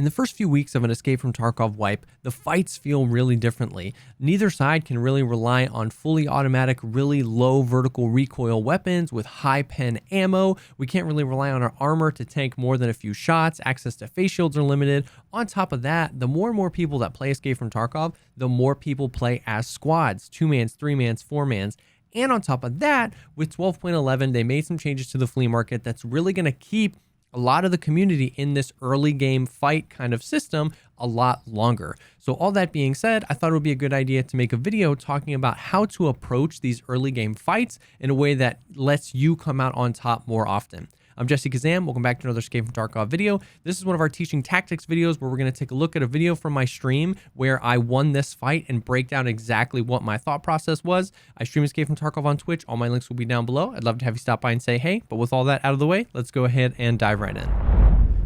In the first few weeks of an Escape from Tarkov wipe, the fights feel really differently. Neither side can really rely on fully automatic, really low vertical recoil weapons with high pen ammo. We can't really rely on our armor to tank more than a few shots. Access to face shields are limited. On top of that, the more and more people that play Escape from Tarkov, the more people play as squads, 2-mans, 3-mans, 4-mans. And on top of that, with 12.11, they made some changes to the flea market that's really going to keep a lot of the community in this early game fight kind of system a lot longer. So all that being said, I thought it would be a good idea to make a video talking about how to approach these early game fights in a way that lets you come out on top more often. I'm Jessekazam. Welcome back to another Escape from Tarkov video. This is one of our teaching tactics videos where we're going to take a look at a video from my stream where I won this fight and break down exactly what my thought process was. I stream Escape from Tarkov on Twitch. All my links will be down below. I'd love to have you stop by and say hey, but with all that out of the way, let's go ahead and dive right in.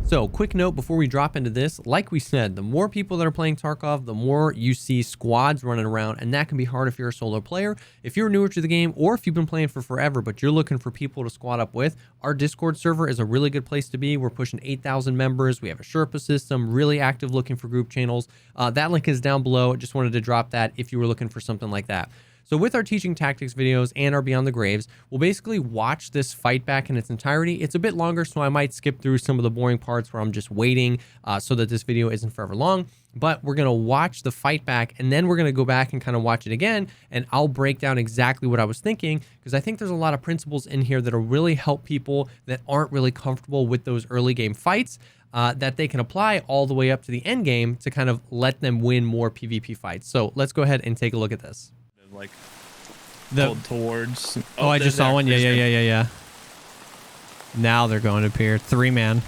So quick note before we drop into this, like we said, the more people that are playing Tarkov, the more you see squads running around, and that can be hard if you're a solo player. If you're newer to the game or if you've been playing for forever, but you're looking for people to squad up with, our Discord server is a really good place to be. We're pushing 8,000 members. We have a Sherpa system, really active looking for group channels. That link is down below. Just wanted to drop that if you were looking for something like that. So with our teaching tactics videos and our Beyond the Graves, we'll basically watch this fight back in its entirety. It's a bit longer, so I might skip through some of the boring parts where I'm just waiting so that this video isn't forever long. But we're going to watch the fight back, and then we're going to go back and kind of watch it again, and I'll break down exactly what I was thinking, because I think there's a lot of principles in here that'll really help people that aren't really comfortable with those early game fights that they can apply all the way up to the end game to kind of let them win more PvP fights. So let's go ahead and take a look at this. Like pulled towards. Oh, I just saw one. Yeah. Now they're going to pier 3-man.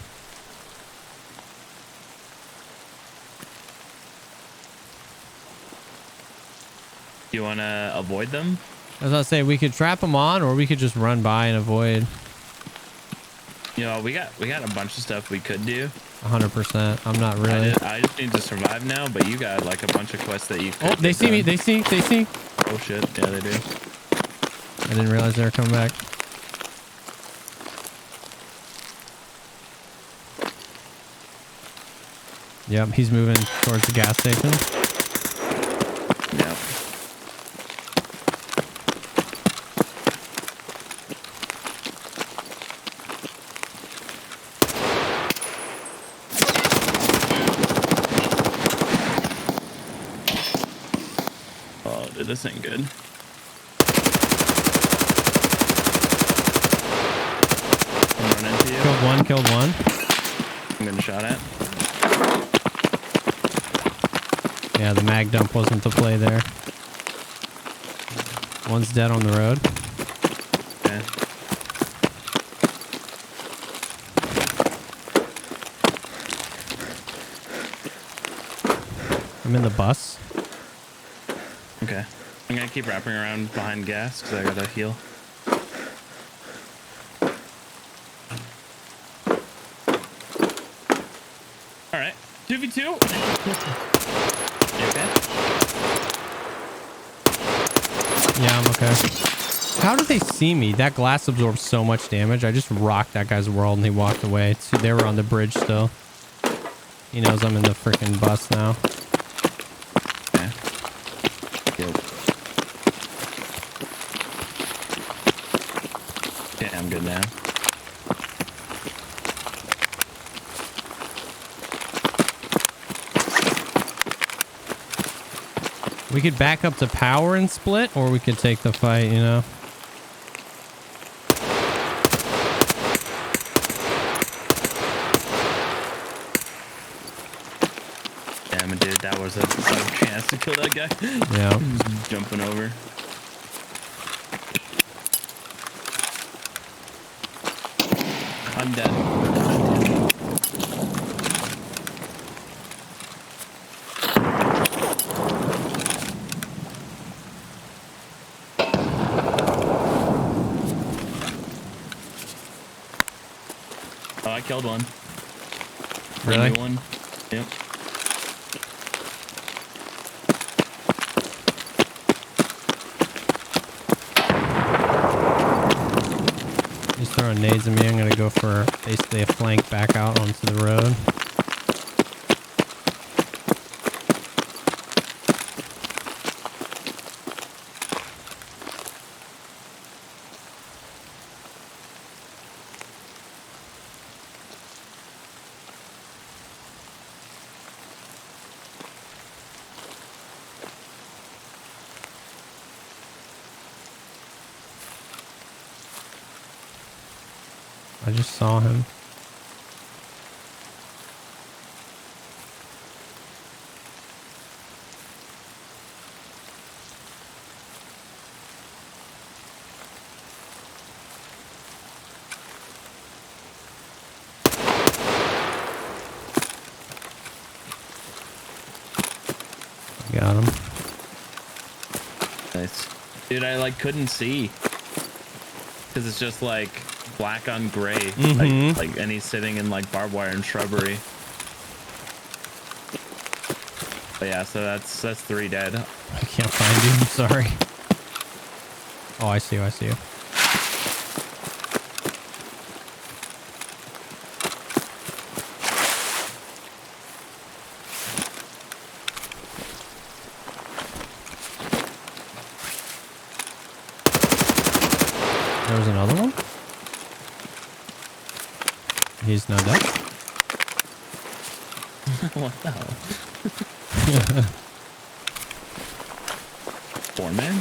You want to avoid them? As I say, we could trap them on, or we could just run by and avoid. You know, we got a bunch of stuff we could do. 100%. I'm not really. I just need to survive now, but you got like a bunch of quests that you could. Oh, they see me. They see. Oh shit! Yeah, they do. I didn't realize they were coming back. Yep, he's moving towards the gas station. Yeah. Oh, dude, this ain't good. I'm running into you. Killed one. I'm getting shot at. Yeah, the mag dump wasn't the play there. One's dead on the road. Yeah. I'm in the bus. Okay. I'm gonna keep wrapping around behind gas because I gotta heal. Alright. 2v2. You okay? Yeah, I'm okay. How did they see me? That glass absorbs so much damage. I just rocked that guy's world and he walked away. They were on the bridge still. He knows I'm in the freaking bus now. Okay, I'm good now. We could back up to power and split, or we could take the fight, you know? Damn, dude, that was a chance to kill that guy. Yeah. Just jumping over. I'm dead. Oh, I killed one. Really? One. Yep. He's throwing nades at me. I'm gonna go for basically a flank back out onto the road. I just saw him. Got him. Nice. Dude, I like couldn't see. Because it's just like black on gray. Like, and he's sitting in like barbed wire and shrubbery. But yeah, so that's 3 dead. I can't find you. I'm sorry. Oh, I see you. I see you. There was another one. He's not dead. What the hell? 4-man?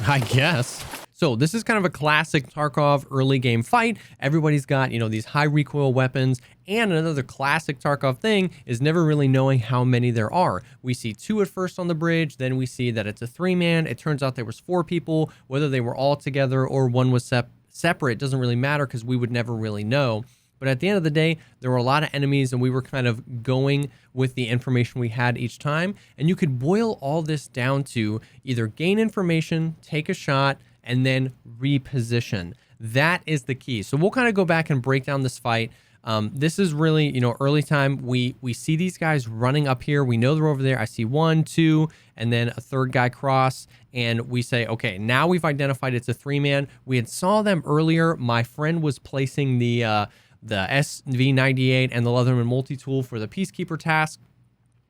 I guess. So this is kind of a classic Tarkov early game fight. Everybody's got, you know, these high recoil weapons. And another classic Tarkov thing is never really knowing how many there are. We see 2 at first on the bridge, then we see that it's a 3-man. It turns out there was 4 people, whether they were all together or one was separate, doesn't really matter because we would never really know. But at the end of the day, there were a lot of enemies and we were kind of going with the information we had each time. And you could boil all this down to either gain information, take a shot, and then reposition. That is the key. So we'll kind of go back and break down this fight. This is really, you know, early time. We see these guys running up here. We know they're over there. I see 1, 2, and then a 3rd guy cross. And we say, okay, now we've identified it's a 3-man. We had saw them earlier. My friend was placing the SV98 and the Leatherman multi-tool for the Peacekeeper task.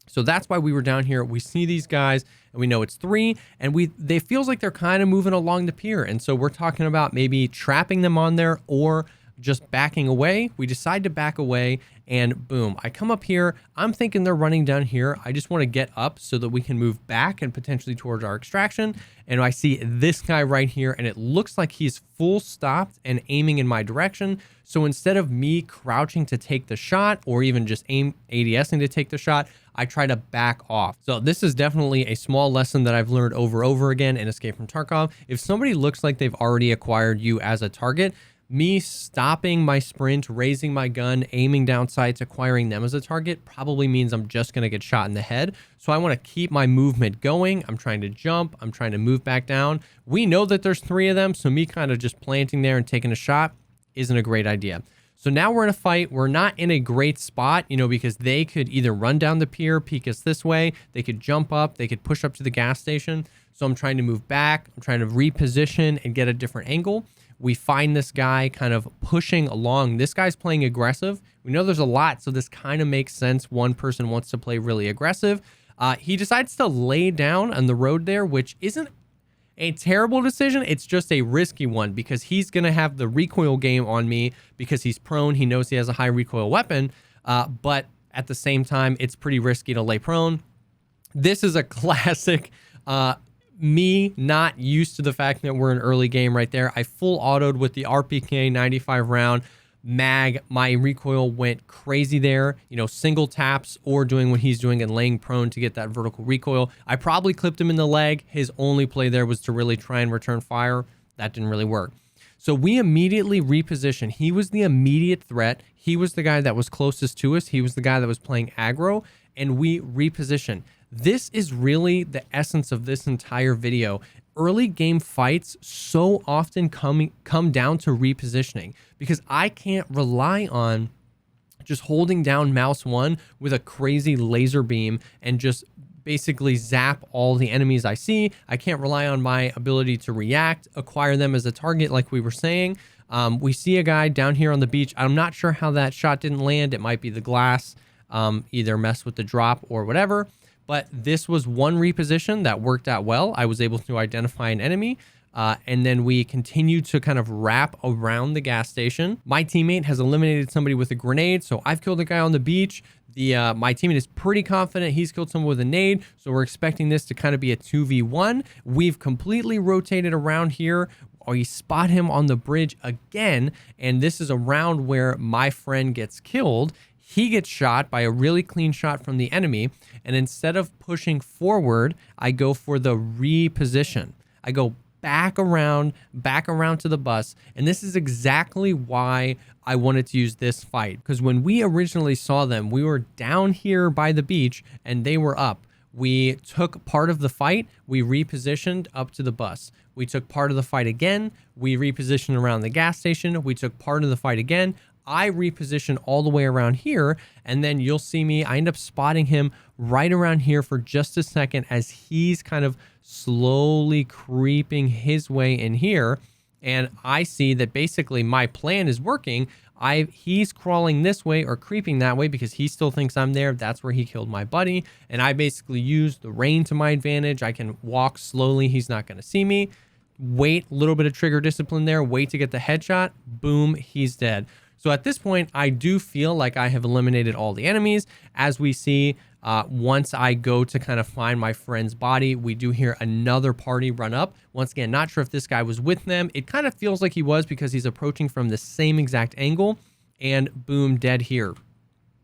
So that's why we were down here. We see these guys and we know it's 3, and they feels like they're kind of moving along the pier. And so we're talking about maybe trapping them on there or just backing away. We decide to back away and boom, I come up here. I'm thinking they're running down here. I just want to get up so that we can move back and potentially towards our extraction. And I see this guy right here and it looks like he's full stopped and aiming in my direction. So instead of me crouching to take the shot or even just ADSing to take the shot, I try to back off. So this is definitely a small lesson that I've learned over and over again in Escape from Tarkov. If somebody looks like they've already acquired you as a target, me stopping my sprint, raising my gun, aiming down sights, acquiring them as a target probably means I'm just going to get shot in the head. So I want to keep my movement going. I'm trying to jump. I'm trying to move back down. We know that there's 3 of them, so me kind of just planting there and taking a shot isn't a great idea. So now we're in a fight. We're not in a great spot, you know, because they could either run down the pier, peek us this way. They could jump up. They could push up to the gas station. So I'm trying to move back. I'm trying to reposition and get a different angle. We find this guy kind of pushing along. This guy's playing aggressive. We know there's a lot, so this kind of makes sense. One person wants to play really aggressive. He decides to lay down on the road there, which isn't a terrible decision. It's just a risky one because he's going to have the recoil game on me because he's prone. He knows he has a high recoil weapon, but at the same time, it's pretty risky to lay prone. This is a classic me not used to the fact that we're in early game right there. I full autoed with the RPK 95 round mag. My recoil went crazy there, you know, single taps or doing what he's doing and laying prone to get that vertical recoil. I probably clipped him in the leg. His only play there was to really try and return fire. That didn't really work. So we immediately reposition. He was the immediate threat. He was the guy that was closest to us. He was the guy that was playing aggro, and we reposition. This is really the essence of this entire video. Early game fights so often come down to repositioning because I can't rely on just holding down mouse 1 with a crazy laser beam and just basically zap all the enemies I see. I can't rely on my ability to react, acquire them as a target like we were saying. We see a guy down here on the beach. I'm not sure how that shot didn't land. It might be the glass, either mess with the drop or whatever. But this was one reposition that worked out well. I was able to identify an enemy. And then we continued to kind of wrap around the gas station. My teammate has eliminated somebody with a grenade. So I've killed a guy on the beach. My teammate is pretty confident he's killed someone with a nade. So we're expecting this to kind of be a 2v1. We've completely rotated around here. we spot him on the bridge again, and this is a round where my friend gets killed. He gets shot by a really clean shot from the enemy, and instead of pushing forward, I go for the reposition. I go back around to the bus, and this is exactly why I wanted to use this fight, because when we originally saw them, we were down here by the beach, and they were up. We took part of the fight, we repositioned up to the bus. We took part of the fight again, we repositioned around the gas station, we took part of the fight again, I reposition all the way around here, and then you'll see me, I end up spotting him right around here for just a second as he's kind of slowly creeping his way in here, and I see that basically my plan is working. He's crawling this way or creeping that way because he still thinks I'm there. That's where he killed my buddy, and I basically use the rain to my advantage. I can walk slowly, he's not going to see me. Wait, a little bit of trigger discipline there, wait to get the headshot, boom, he's dead. So at this point, I do feel like I have eliminated all the enemies. As we see, once I go to kind of find my friend's body, we do hear another party run up. Once again, not sure if this guy was with them. It kind of feels like he was because he's approaching from the same exact angle, and boom, dead here.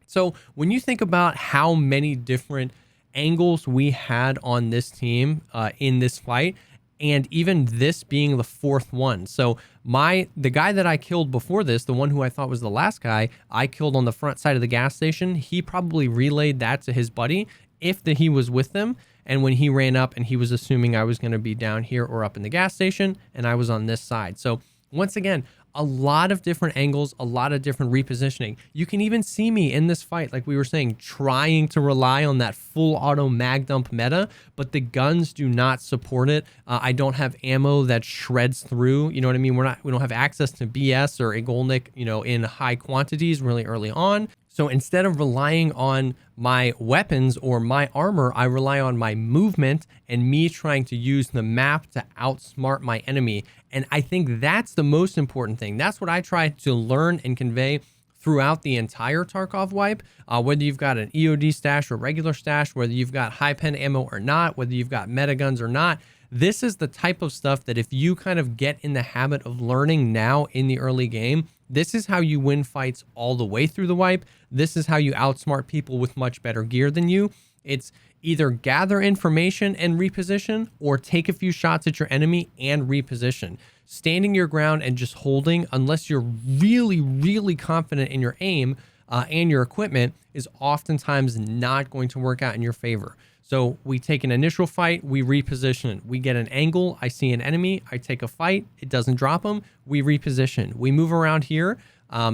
So when you think about how many different angles we had on this team in this fight, and even this being the fourth one. So the guy that I killed before this, the one who I thought was the last guy, I killed on the front side of the gas station. He probably relayed that to his buddy if he was with them. And when he ran up and he was assuming I was going to be down here or up in the gas station, and I was on this side. So once again, a lot of different angles, a lot of different repositioning. You can even see me in this fight, like we were saying, trying to rely on that full auto mag dump meta, but the guns do not support it. I don't have ammo that shreds through, you know what I mean? We don't have access to BS or Igolnik, in high quantities really early on. So instead of relying on my weapons or my armor, I rely on my movement and me trying to use the map to outsmart my enemy. And I think that's the most important thing. That's what I try to learn and convey throughout the entire Tarkov wipe. Whether you've got an EOD stash or regular stash, whether you've got high pen ammo or not, whether you've got meta guns or not, this is the type of stuff that if you kind of get in the habit of learning now in the early game, this is how you win fights all the way through the wipe. This is how you outsmart people with much better gear than you. It's either gather information and reposition, or take a few shots at your enemy and reposition. Standing your ground and just holding, unless you're really, really confident in your aim and your equipment, is oftentimes not going to work out in your favor. So we take an initial fight, we reposition, we get an angle, I see an enemy, I take a fight, it doesn't drop him, we reposition. We move around here,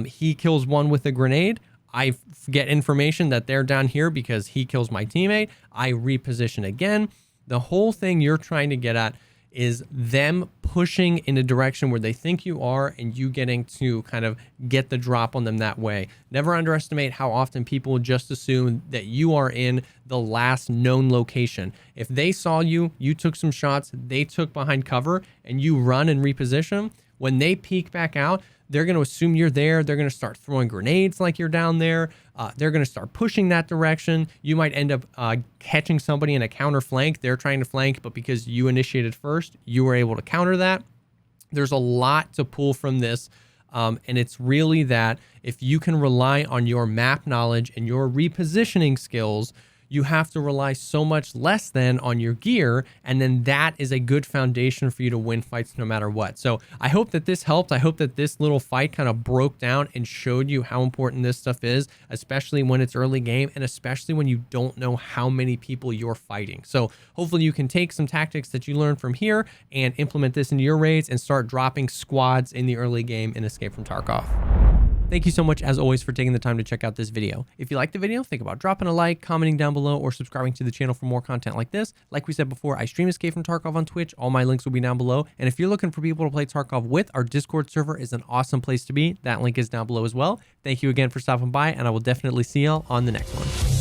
he kills one with a grenade, I get information that they're down here because he kills my teammate, I reposition again. The whole thing you're trying to get at is them pushing in a direction where they think you are, and you getting to kind of get the drop on them that way. Never underestimate how often people just assume that you are in the last known location. If they saw you, you took some shots, they took behind cover, and you run and reposition, when they peek back out, they're going to assume you're there. They're going to start throwing grenades like you're down there. They're going to start pushing that direction. You might end up catching somebody in a counter flank. They're trying to flank, but because you initiated first, you were able to counter that. There's a lot to pull from this. And it's really that if you can rely on your map knowledge and your repositioning skills, you have to rely so much less than on your gear, and then that is a good foundation for you to win fights no matter what. So I hope that this helped. I hope that this little fight kind of broke down and showed you how important this stuff is, especially when it's early game, and especially when you don't know how many people you're fighting. So hopefully you can take some tactics that you learned from here and implement this into your raids and start dropping squads in the early game in Escape from Tarkov. Thank you so much, as always, for taking the time to check out this video. If you liked the video, think about dropping a like, commenting down below, or subscribing to the channel for more content like this. Like we said before, I stream Escape from Tarkov on Twitch. All my links will be down below. And if you're looking for people to play Tarkov with, our Discord server is an awesome place to be. That link is down below as well. Thank you again for stopping by, and I will definitely see y'all on the next one.